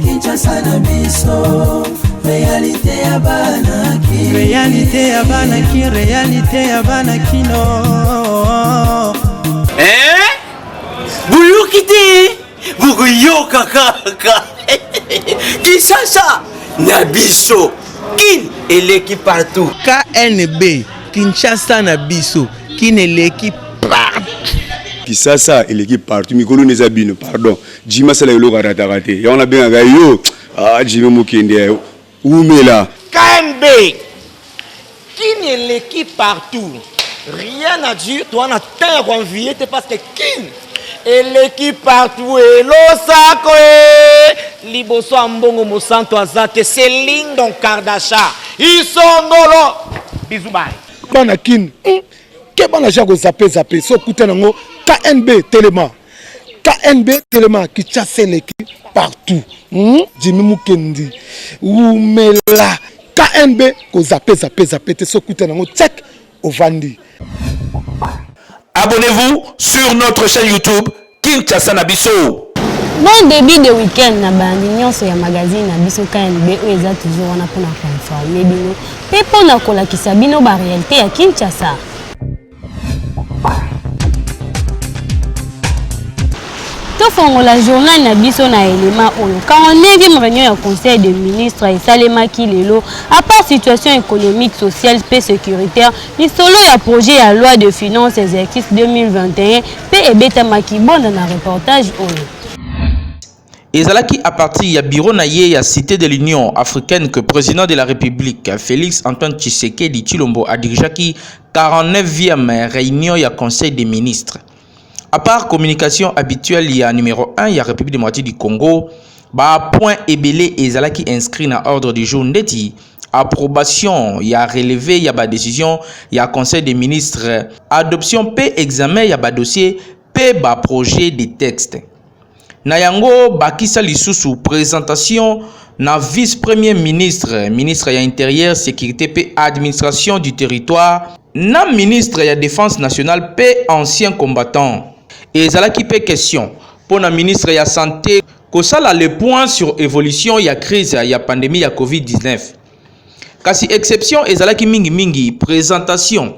Kinshasa na biso réalité ya banaki réalité ya banaki no Buyukite bukuyoka kaka Kinshasa na biso kin eleki partout KNB Kinshasa na biso kin eleki partout Kinshasa eleki partout mikolo neza bino pardon Jima sala yolo karatakate ya on a bien yo Jima mukende umela KNB kin eleki partout rien à dire toi na terre envié parce que kin eleki partout elosako liboso ambongo mosanto azate Céline Don Kardasha isongolo bizubai bana kin ke bana jako zape so kuta nango KNB Telema Kinshasa eleki partout Jimmy Mukendi umela KNB ko zape te so kuta nango check ovandi. Abonnez-vous sur notre chaîne YouTube Kinshasa na biso. Bon début de week-end na bandi nyonso ya magazine na biso KNB oyo eza toujours wana pona informer bino pe pona kolakisa bino ba réalité ya Kinshasa. La journal na biso na élément oyo 49e réunion du conseil des ministres et salemaki lelo à part situation économique, sociale et sécuritaire ni solo ya projet à loi de finances exercice 2021 pe ebetamaki bonda na reportage oyo. Ezalaki à partir ya bureau na ye ya cité de l'Union africaine que président de la République Félix Antoine Tshisekedi Tshilombo a dirigé 49e réunion ya conseil des ministres. À part communication habituelle, il y a numéro 1, il y a République démocratique du Congo. Point ébélé et zalaki inscrit dans l'ordre du jour ndeti. Approbation, il y a relevé, il y a décision, il y a conseil des ministres. Adoption, P examen, il y a dossier, P projet de texte. Nayango, bakisa lisusu, présentation, na vice-premier ministre, ministre ya intérieur, sécurité, P administration du territoire, na ministre ya défense nationale, P ancien combattant. Et zalaki pe question pour la ministre ya santé que ça là le point sur évolution ya crise ya pandémie ya Covid-19. Kasi exception et zalaki mingi présentation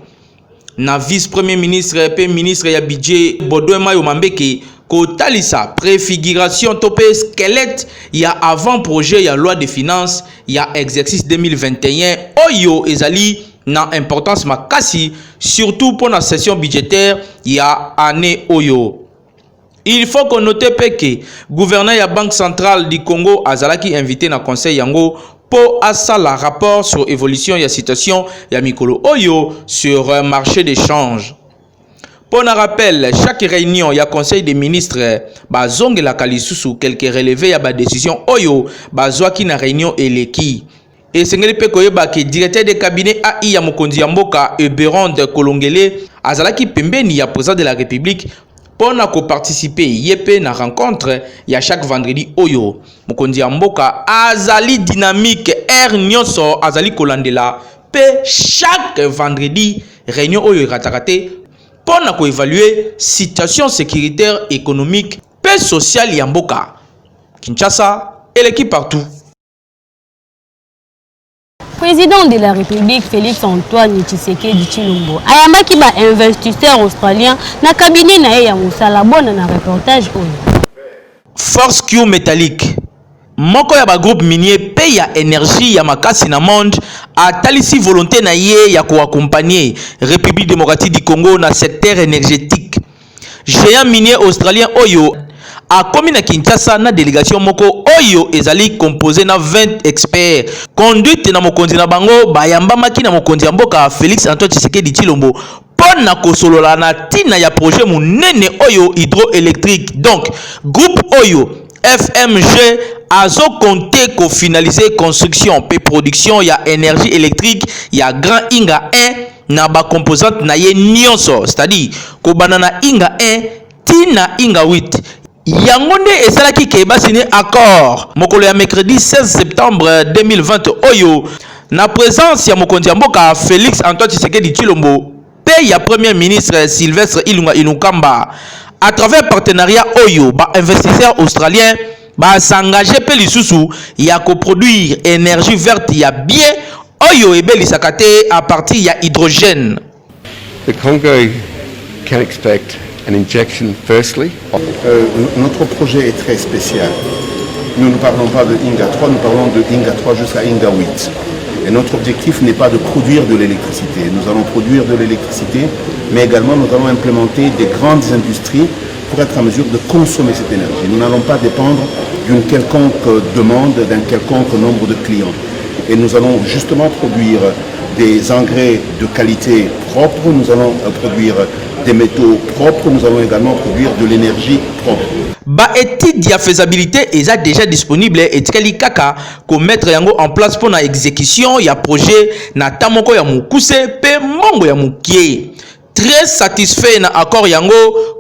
na vice-premier ministre pe ministre ya budget Bodo Mayo Mambeke ko talisa préfiguration topé squelette ya avant projet ya loi de finances ya exercice 2021 oyo ezali na importance makasi surtout pour la session budgétaire ya année oyo. Il faut qu'on note que gouverneur ya Banque centrale du Congo azalaki invité na conseil yango pour asala rapport sur évolution ya situation ya mikolo oyo sur un marché d'échange. Pour un rappel, chaque réunion ya conseil des ministres bazonge la kalisusu quelques relevés ya ba décision oyo bazwaki na réunion eleki. Et sengeli pe koyeba ke directeur de cabinet AI ya mokonzi ya mboka Eberon de Kolongele azalaki pembeni ya président de la République pour na ko participer yepe na rencontre ya chaque vendredi oyo mokonzi ya mboka azali dynamique nyonso azali kolandela pe chaque vendredi réunion oyo ratakate pour na ko évaluer situation sécuritaire économique pe sociale ya mboka. Kinshasa et l'équipe partout. Président de la République Félix Antoine Tshisekedi Tshilombo ayambaki ba investisseurs australiens na cabinet na ya musala bona na reportage oyo. Force Q métallique moko ya ba groupe minier pe ya énergie ya makasi na monde atalisi volonté na ye ya ko accompagner République démocratique du Congo na secteur énergétique. Géant minier australien oyo a commis na Kinshasa na délégation moko oyo ezali composé na 20 experts conduite na mokonzi na bango bayamba maki na mokonzi ya mboka Félix Antoine Tshisekedi Tshilombo pona kosolola na tina ya projet munene oyo hydroélectrique. Donc groupe oyo FMG azo compté ko finaliser construction pe production ya énergie électrique ya Grand Inga 1 na ba composante na ye nyonso, c'est-à-dire ko banana Inga 1 tina Inga 8. Yangonde esalaki ke basine accord mokolo ya mercredi 16 septembre 2020 oyo na présence ya mokonzi ya mboka Félix Antoine Tshisekedi Tshilombo pe ya premier ministre Sylvestre Ilunga Ilukamba à travers partenariat Oyo ba investisseurs australiens ba s'engager pe lisusu ya coproduire énergie verte ya bien Oyo ebelisaka te à partir ya hydrogène. The Congo can expect an injection firstly. Notre projet est très spécial. Nous ne parlons pas de Inga 3, nous parlons de Inga 3 jusqu'à Inga 8. Et notre objectif n'est pas de produire de l'électricité. Nous allons produire de l'électricité, mais également nous allons implémenter des grandes industries pour être en mesure de consommer cette énergie. Nous n'allons pas dépendre d'une quelconque demande, d'un quelconque nombre de clients. Et nous allons justement produire des engrais de qualité propre, nous allons produire des métaux propres, nous allons également produire de l'énergie propre. Ba étude de faisabilité est déjà disponible et tikali kaka ko mettre yango en place pour la exécution ya projet na tamoko ya mukuse pe mongo ya mukie. Très satisfait na accord yango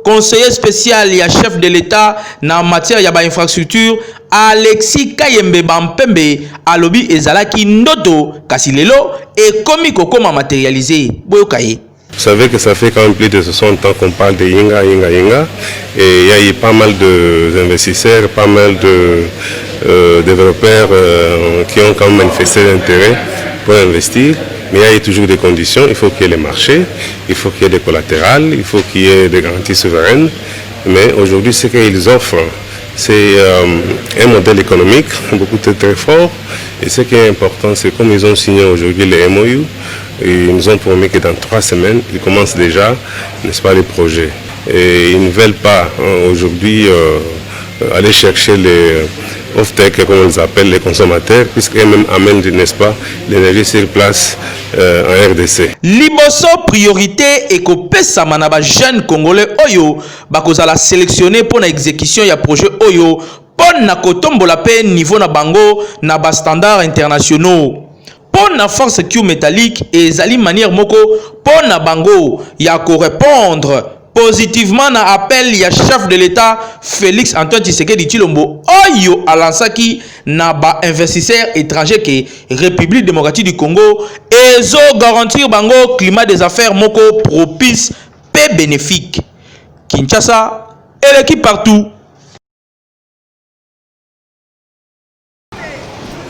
conseiller spécial ya chef de l'état na matière ya ba infrastructure Alexis Kayembe Bampembe alobi ezalaki ndoto kasi lelo et komi kokoma matérialisé boyokaye. Vous savez que ça fait quand même plus de 60 ans qu'on parle de Inga. Et il y a eu pas mal d'investisseurs, pas mal de développeurs qui ont quand même manifesté l'intérêt pour investir. Mais il y a eu toujours des conditions. Il faut qu'il y ait les marchés, il faut qu'il y ait des collatérales, il faut qu'il y ait des garanties souveraines. Mais aujourd'hui, ce qu'ils offrent, c'est un modèle économique beaucoup très fort. Et ce qui est important, c'est comme ils ont signé aujourd'hui les MOU, ils nous ont promis que dans 3 semaines, ils commencent déjà, n'est-ce pas, les projets. Et ils ne veulent pas aujourd'hui aller chercher les off-tech, comme on les appelle, les consommateurs, puisqu'eux-mêmes amènent, n'est-ce pas, l'énergie sur place en RDC. Liboso priorité et kopesa manaba jeune congolais Oyo, bakozala sélectionné pour l'exécution ya projet Oyo, pour na kotombola pe niveau na bango na ba standards internationaux. Pour la force Q métallique et zali manière moko pour na bango ya ko répondre positivement na appel ya chef de l'état Félix Antoine Tshisekedi Tshilombo Oyo alansaki na ba investisseurs étrangers que République démocratique du Congo ezo garantir bango climat des affaires moko propice pe bénéfique. Kinshasa et l'équipe partout.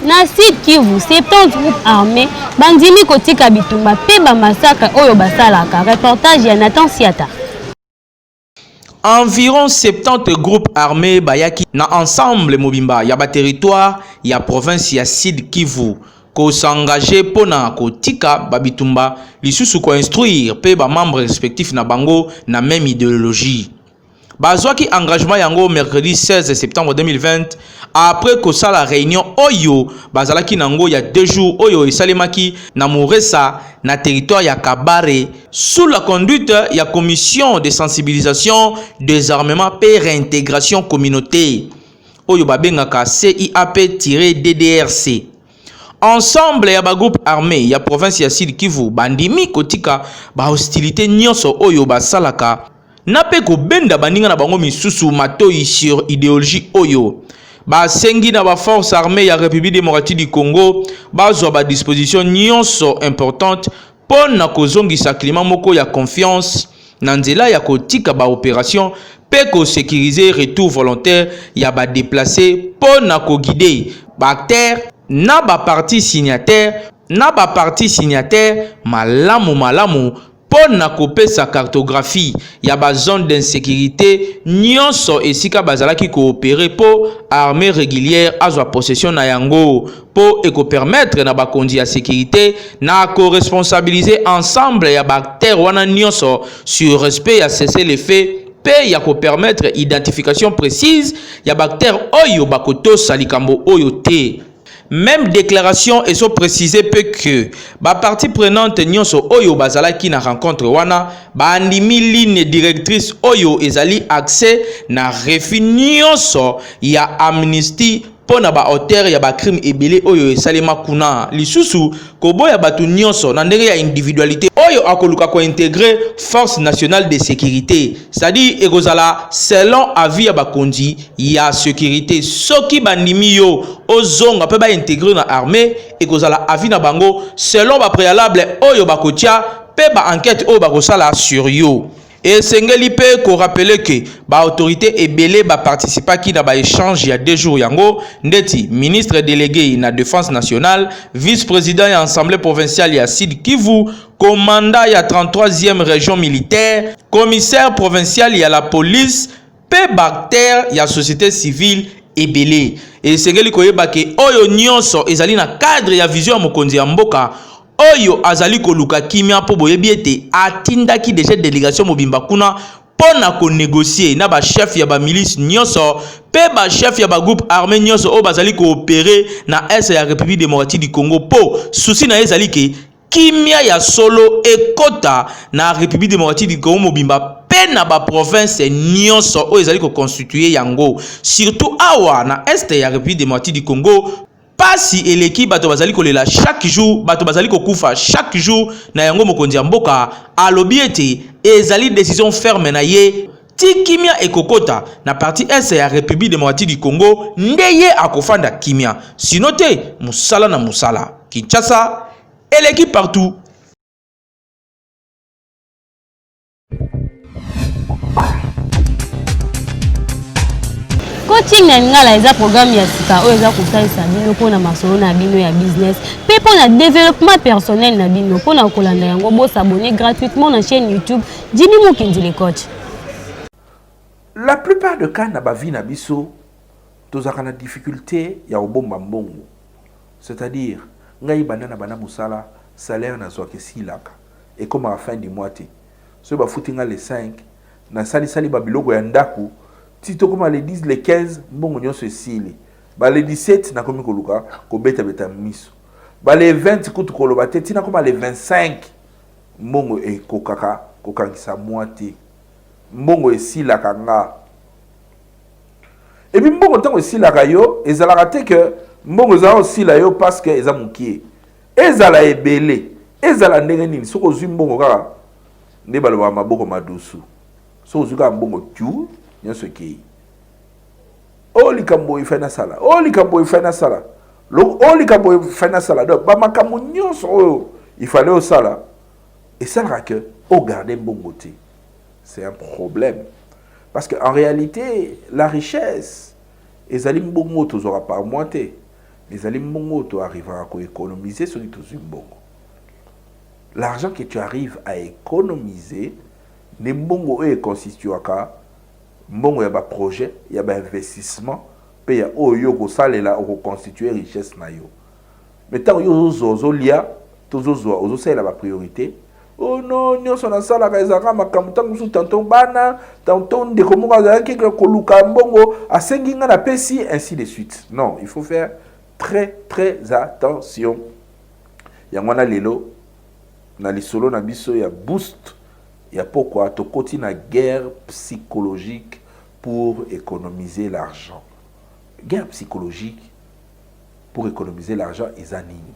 Na Sud Kivu 70 groupes armés bandimi kotika bitumba pe ba massacre oyo basalaka. Reportage ya Nathan Siata. Environ 70 groupes armés bayaki na ensemble mobimba ya ba territoire ya province ya Sud Kivu ko s'engager pona kotika babitumba lisusu ko instruire pe ba membres respectifs na bango na même idéologie. Bazwaki engagement yango mercredi 16 septembre 2020 après que ça la réunion Oyo bazalaki nango ya 2 jours Oyo esalemaki na Muresa na territoire ya Kabare sous la conduite ya commission de sensibilisation désarmement et réintégration communauté Oyo babengaka CIAP-DDRC. Ensemble ya ba groupe armé ya province ya Sud Kivu bandimi kotika ba hostilité nyonso Oyo basalaka na pe ko benda baninga na bango misusu matoi sur idéologie Oyo. Ba sengi na ba force armée ya République démocratique du Congo bazwa ba disposition nyonso importante pona kozongisa climat moko ya confiance na nzela ya kotika ba opération pe ko sécuriser retour volontaire ya ba déplacer pona ko guider ba acteurs na ba parti signataire malamu pona kopesa cartographie ya ba zone d'insécurité nyonso esika bazalaki coopérer po armée régulière azwa possession na yango po eko permettre na ba kondi ya sécurité na ko responsabiliser ensemble ya ba acteurs wana nyonso sur respect ya cesser les faits pe ya ko permettre identification précise ya ba acteurs oyo bakoto salikambo oyo te. Même déclaration et so précisé peu que ba partie prenante nyonso oyo bazalaki na rencontre wana ba andimi ligne directrice oyo ezali accès na refus nyonso ya amnistie pona ba auteur ya ba crime ebele oyo esalema kuna lisusu koboya batu nyonso na ndenge ya individualité oyo akoluka ko intégrer force nationale de sécurité, c'est-à-dire ekozala selon avis ya bakonzi ya sécurité. Soki bandimi yo ozonga pe ba intégrer na armée, ekozala avis na bango selon ba préalable oyo bakotia pe ba enquête oyo bakosala sur yo. Et sengeli pe ko rappeler que ba autorité ebele ba participa ki na ba échange ya 2 jours yango ndeti ministre délégué na défense nationale, vice-président ya assemblée provinciale ya Sud Kivu, commandant ya 33e région militaire, commissaire provincial ya la police, pe bactère ya société civile ebele. Et sengeli ko yeba ke oyo nyonso ezali na cadre ya vision ya mokonzi ya mboka oyo azali koluka kimia po boyebi ete atindaki déjà délégation mobimba kuna pona ko négocier na ba chef ya ba milice nyonso pe ba chef ya ba groupe armé nyonso o bazali coopérer na est ya République démocratique du Congo po souci na ezali ke kimia ya solo ekota na République démocratique du Congo mobimba pe na ba province nyonso o ezali ko constituer yango surtout awa na est ya République démocratique du Congo. Pasi eleki bato bazali kolela chaque jour, bato bazali kokufa chaque jour na yango mokonzi ya mboka alobi ete ezali décision ferme na ye ti kimia ekokota na parti est ya République démocratique du Congo ndeye akofanda kimia sino te musala na musala. Kinshasa eleki partout. Coaching na ngala eza programme ya sika oyo eza kosalisa bino pona masolo na bino ya business pe pona développement personnel na bino pona kolanda yango bo s'abonner gratuitement na chaîne YouTube Jimmy Mukendi le coach. La plupart de cas na ba vie na biso tozaka na difficulté ya obomba mbongo, c'est-à-dire ngai banda na bana musala salaire na zwaka silaka et comme à la fin du mois te so ba futinga les 5 na sali ba biloko ya ndaku si to comme les 10 les 15 mbongo nyonso esili ba les 17 na komi koluka ko beta miso ba les 20 kutu koloba te tina comme les 25 mbongo e kokaka kokangisa moite mbongo esila kanga et puis mbongo tango esila kayo ezalaka te que mbongo za osila yo parce que eza mukie ezala ebele ezala ndenge nini soko zwi mbongo kaka nde baloba maboko madusu soko zwi kaka mbongo tu nyonso kei likambo ifana sala likambo ifana sala likambo ifana sala donc ba makambo nyonso oyo ifale osala esalaka que garder mbongo te. C'est un problème parce que en réalité la richesse ezali mbongo tozora par mois te ezali mbongo to arrivera à économiser sur tout mbongo. L'argent que tu arrives à économiser ne mbongo e constituaka mbongo ya ba projet ya ba investissement pe ya oyo ko salela o constituer richesse na yo. Mais tant yo zozo lia tozozo ozo salela ba priorité. Oh non, nyonso na sala ka ezaka makambo tango su tanton bana tanton de komo ka ke koluka mbongo asengi nga na pesi ainsi de suite. Non, il faut faire très attention. Yango na lelo na lisolo na biso ya boost. Il y a pourquoi tu continues la guerre psychologique pour économiser l'argent. Guerre psychologique pour économiser l'argent est anime.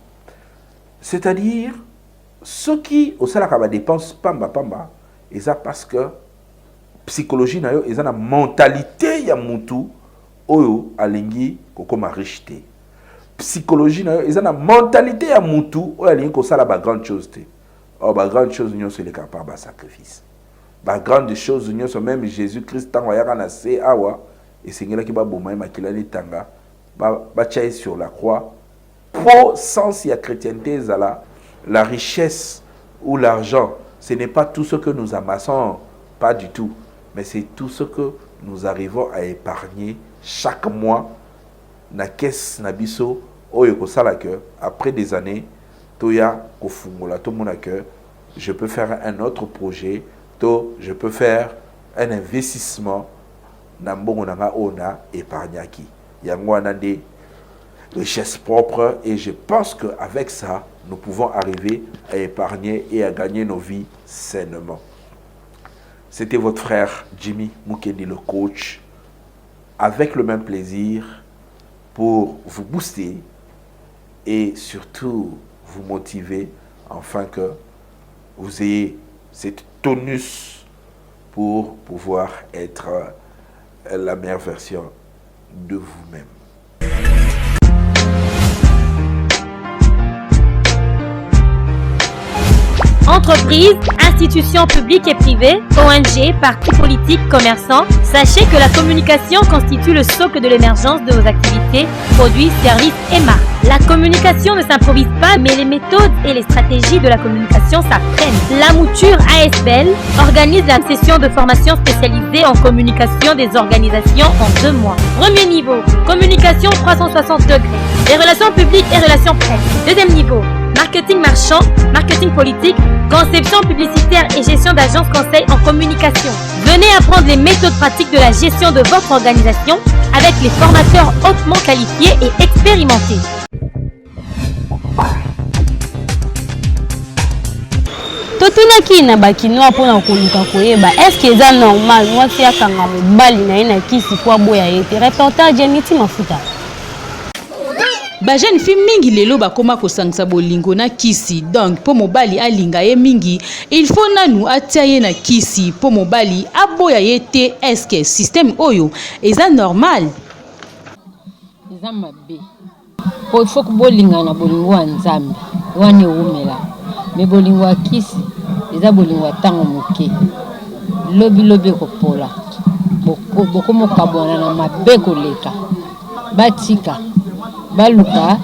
C'est-à-dire, ceux qui au salaire va dépenser pamba, et ça parce que psychologie na yo ils ont la mentalité ya mutu oyo alingi kokoma richité. Psychologie na yo ils ont la mentalité ya mutu oyo alingi ko sala ba grande chose te. Oh, bah, grande chose, nous sommes capables de sacrifice. Bah, grande chose, nous sommes même Jésus-Christ, tant qu'on a assez, et c'est là qui va bomber, ma qui l'a dit, tanga, bah, sur la croix. Pour sens, il y a chrétienté, la richesse ou l'argent, ce n'est pas tout ce que nous amassons, pas du tout, mais c'est tout ce que nous arrivons à épargner chaque mois, na caisse, na biso, oyoko salake, après des années, Toya kofungola to mona que je peux faire un autre projet, je peux faire un investissement na mbongo nanga ona épargnaki. Yango ana des richesses propres et je pense que avec ça nous pouvons arriver à épargner et à gagner nos vies sainement. C'était votre frère Jimmy Mukendi le coach avec le même plaisir pour vous booster et surtout vous motiver afin que vous ayez cette tonus pour pouvoir être la meilleure version de vous-même. Entreprises, institutions publiques et privées, ONG, partis politiques, commerçants, sachez que la communication constitue le socle de l'émergence de vos activités, produits, services et marques. La communication ne s'improvise pas, mais les méthodes et les stratégies de la communication s'apprennent. La Mouture ASBL organise la session de formation spécialisée en communication des organisations en 2 mois. Premier niveau, communication 360 degrés, les relations publiques et relations presse. Deuxième niveau, marketing marchand, marketing politique, conception publicitaire et gestion d'agence conseil en communication. Venez apprendre les méthodes pratiques de la gestion de votre organisation avec les formateurs hautement qualifiés et expérimentés. totunaki na bakinoa mpona koluka koyeba est-ce que eza normal mwasi akanga mobali na ye na kisi po aboya ye te. Reportage ya Miti Mafuta. Ba jeune fille mingi lelo bakoma kosangisa bolingo na kisi, donc po mobali alinga ye mingi il faut nanu atia ye na kisi po mobali aboya ye te. Est-ce que système oyo eza normal? Eza mabe po faut que bolinga na bolingo wa nzambe wane umela me bolingo wa kisi eza bolingo wa tango moke lobi kopola boko mokabona na mabe koleka batika baluka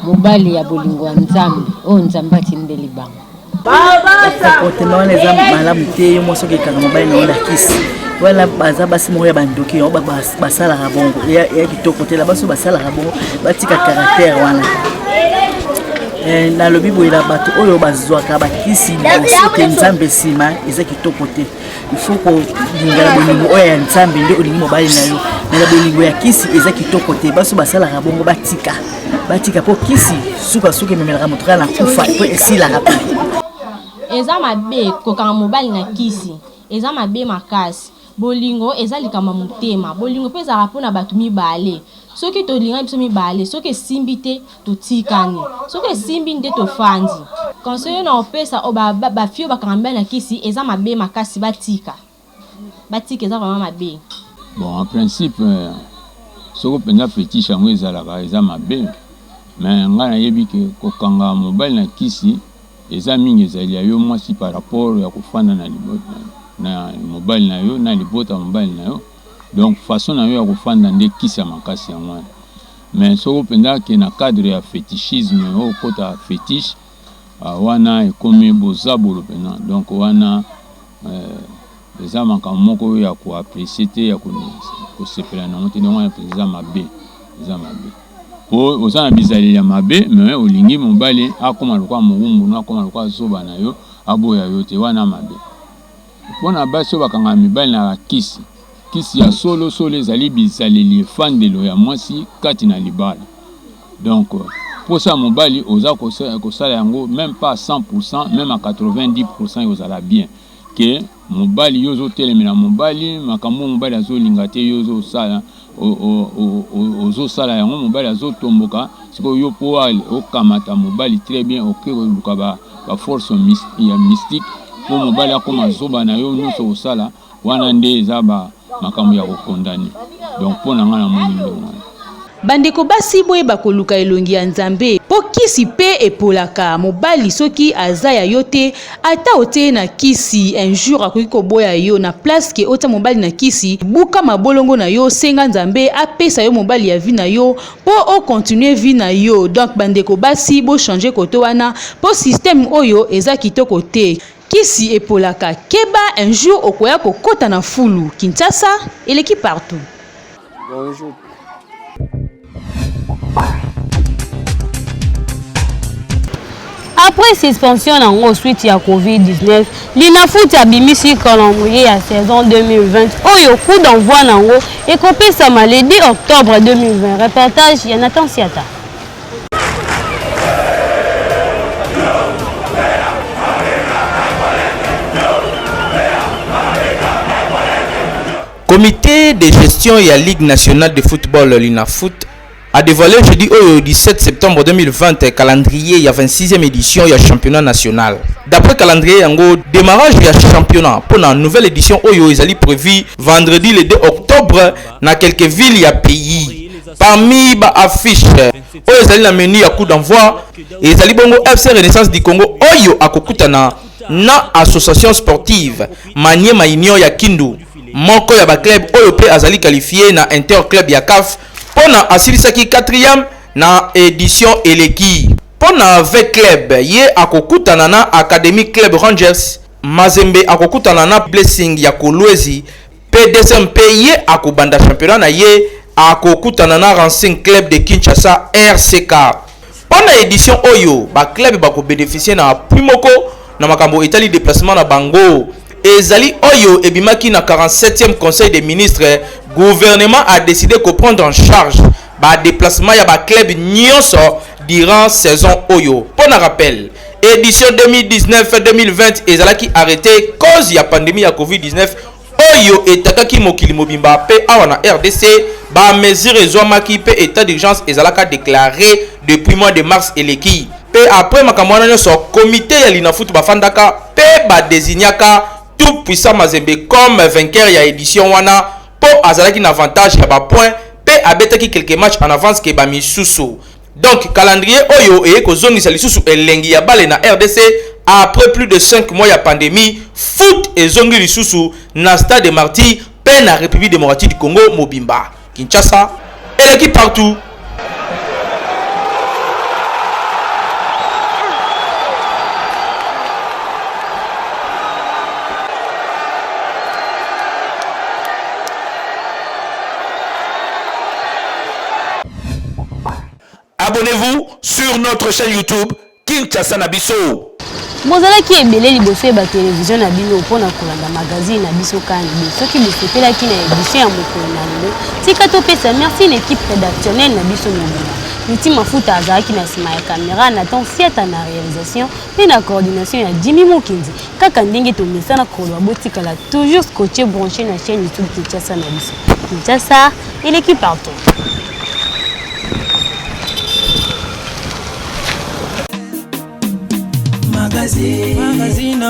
mobali ya bolingo wa nzambe o nzambe atindeli bango comportement les hommes malamu te yo moso kekanga mobali na onda kisi wala baza basi moya bandoki yo basala rabongo ya kitoko te la baso basala rabongo batika caractère wana na lobi boyela bato oyo bazwaka bakisi bosoke nzambe sima eza kitoko te. Il faut ko lingala bolingo oyo ya nzambe nde olingi mobali na yo na bolingo ya kisi eza kitoko te baso basala rabongo batika po kisi suka memelaka moto kala kufa po esila rapi eza mabe kokanga mobali na kisi eza mabe makasi bolingo eza likama mutema bolingo peza rapona batu mibale soki tolinga biso mibale soki simbi te totikani soki simbi nde tofandi conseiller na opesa o ba fio bakanga na kisi eza mabe makasi batika eza vraiment mabe. Bon en principe soko penda fétiche yango ezalaka eza mabe mais nga na yebi ke kokanga mobali na kisi eza mingi ezali ya yo mwasi par rapport ya kofanda na libota na mobile na yo na libota mobile na yo donc façon na yo ya kofanda nde kisi ya makasi yango mais soko penda ke na cadre ya fétichisme o kota fétiche wana ekomi bozabolo pena donc wana eza makambo moko ya koapprécier te ya kosepela nango te donc wana eza mabe po oza na bizaleli ya mabe mais olingi mobali akoma lokwa mowumbu no akoma lokwa zoba na yo aboya yo te wana mabe. Mpona basi oyo bakanga mibali na kisi ya solo ezali bizaleli efandelo ya mwasi kati na libala donc posa mobali oza kosala yango même pas à 100% même à 90% ozala bien ke mobali yo ozotelemela mobali makambo mobali azolinga te yo ozosala ozosala yango mobali azotomboka sikoyo yo po okamata mobali très bien oke koluka ba force ya mystique po mobali akoma zoba na yo nyonso osala wana nde eza makambo ya kokondane donc mpona nga na moningo bandeko basi boyeba koluka elongi ya nzambe po kisi pe epolaka mobali soki aza ya yo te ata ote na kisi un jour akoki koboya yo na place ke ota mobali na kisi buka mabolongo na yo senga nzambe apesa yo mobali ya vie na yo po o continuer vie na yo. Donc bandeko basi bo changer kote wana po système oyo eza kitoko te. Kisi epolaka keba un jour okoya kokota na fulu Kinshasa eleki partout. Bonjour. Après suspension en suite à Covid-19, l'INAFOOT a bimisi calendrier à saison 2020. Oyo coup d'envoi nango et copé ça le 10 octobre 2020. Reportage Yanathan Siata. Comité de gestion et la Ligue nationale de football, l'INAFOOT, a dévoilé jeudi au 17 septembre 2020 calendrier, il y a 26e édition, il y a championnat national. D'après calendrier yango, démarrage du championnat pour la nouvelle édition Oyo ezali prévu vendredi le 2 octobre dans quelques villes ya pays. Parmi ba affiches Oyo ezali na menu ya coup d'envoi ezali bongo FC Renaissance du Congo Oyo akokutana na association sportive Maniema Union ya Kindu. Moko ya ba club Oyo pe azali qualifié na interclub ya CAF pona asilisaki 4e na édition eleki. Pona avec club ye akokutana na Academy Club Rangers, Mazembe akokutana na Blessing ya Kolwezi, PDSMP ye akobanda championnat na ye akokutana na Racing Club de Kinshasa RCK. Pona édition Oyo ba club bako bénéficier na primoko na makambo etali déplacement na bango. Ezali Oyo ebimaki na 47e conseil des ministres, gouvernement a décidé de prendre en charge ba déplacement ya ba club nyonso durant saison Oyo. Pour un rappel, édition 2019-2020 ezalaki arrêté cause ya pandémie ya Covid-19. Oyo etakaki mokili mobimba pe awana RDC ba mesure ezwamaki pe état d'urgence ezalaka déclaré depuis mois de mars eleki. Pe après makamwana nyonso comité ya linafutu bafandaka pe ba désignaka tout puissant Mazembe comme vainqueur ya édition wana po azalaki na avantage ya ba point pe abetaki quelques matchs en avance ke ba misusu. Donc calendrier Oyo et kozongisa lisusu elengi ya bale na RDC après plus de 5 mois ya pandémie, foot et zongi lisusu na stade de Martyrs pe na République démocratique du Congo mobimba. Kinshasa et l'équipe partout. Abonnez-vous sur notre chaîne YouTube Kinshasa na biso. Mozalaki ebele liboso ya télévision na bino pona kolanda magazine na biso kana soki bosepelaki na édition ya mokolo na lelo tika topesa merci l'équipe rédactionnelle na biso nyongo Niti Mafuta azalaki na sima ya caméra na temps sieta na réalisation et na coordination ya Jimmy Mokinzi kaka ndenge tomesana kolwa botikala toujours scotché branché na chaîne YouTube Kinshasa na biso. Kinshasa et l'équipe partout. Magazine,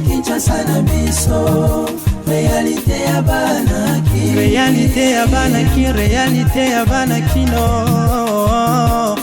Kinshasa na biso. Réalité ya banaki, réalité ya banaki, réalité ya banaki no.